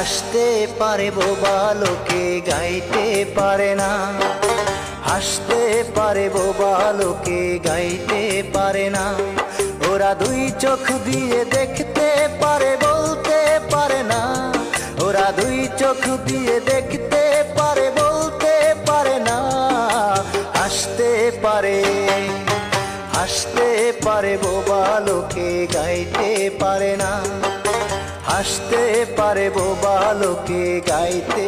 হাসতে পারে বোবা লোকে গাইতে পারে না, হাসতে পারে বোবা লোকে গাইতে পারে না। ওরা দুই চোখ দিয়ে দেখতে পারে বলতে পারে না, ওরা দুই চোখ দিয়ে দেখতে পারে বলতে পারে না। হাসতে পারে, হাসতে পারে বোবা লোকে গাইতে পারে না, হাসতে পারে বোবা লোকে গাইতে